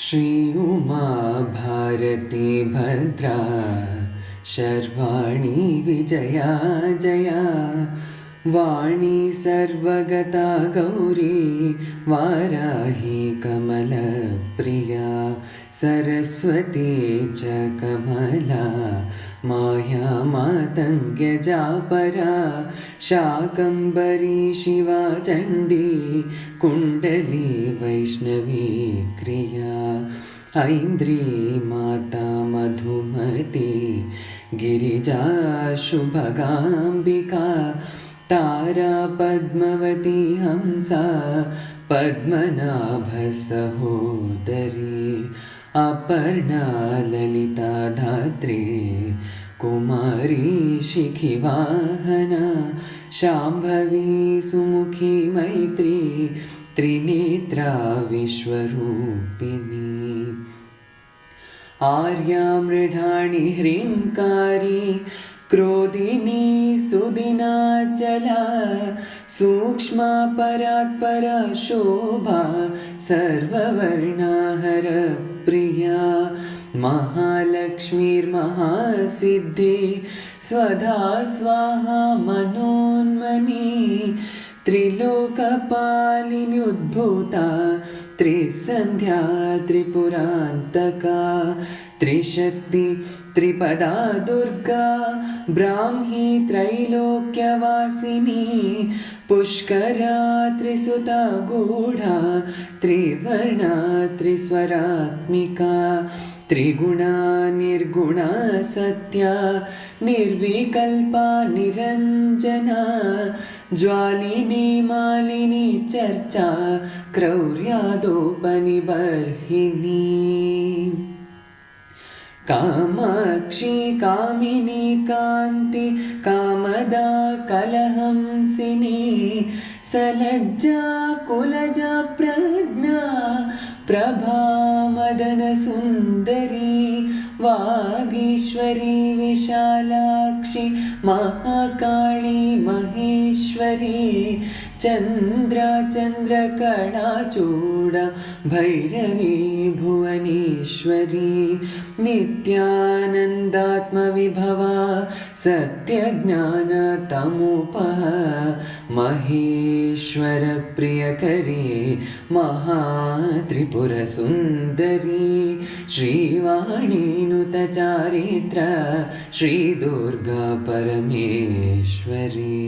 श्री उमा भारती भद्रा शर्वाणी विजया जया वाणी सर्वगता गौरी वाराही कमलप्रिया सरस्वती च कमला माया मातङ्ग्यजापरा शाकम्भरी शिवा चण्डी कुण्डली वैष्णवी क्रिया ऐन्द्री माता मधुमती गिरिजा शुभगाम्बिका तारा पद्मवती हंसा पद्मनाभसहोदरी अपर्णा ललिता धात्री कुमारी शिखिवाहना शाम्भवी सुमुखी मैत्री त्रिनेत्रा विश्वरूपिणी आर्या मृडाणी ह्रीङ्कारी क्रोधिनी सुदिनाचला सूक्ष्मा परात्परा शोभा सर्ववर्णाहरप्रिया महालक्ष्मीर्महासिद्धि स्वधा स्वाहा मनोन्मनी त्रिलोकपालिनी उद्भूता त्रिसन्ध्या त्रिपुरान्तका त्रिशक्ति त्रिपदा दुर्गा ब्राह्मी त्रैलोक्यवासिनी पुष्करा त्रिसुता गूढा त्रिवर्णा त्रिस्वरात्मिका त्रिगुणा निर्गुणा सत्या निर्विकल्पा निरञ्जना ज्वालिनी मालिनी चर्चा क्रौर्यादोपनिबर्हिणी कामाक्षी कामिनी कान्ति कामदा कलहंसिनी सलज्जा कुलजा प्रज्ञा प्रभा मदन सुन्दरी वागीश्वरी विशालाक्षी महाकाली महेश्वरी चन्द्रा चन्द्रकलाचूडा भैरवी भुवनेश्वरी नित्यानन्दात्मविभवा सत्यज्ञानतमोपः महेश्वरप्रियकरी महात्रिपुरसुन्दरी श्रीवाणीनुतचारित्र श्रीदुर्गा परमेश्वरी।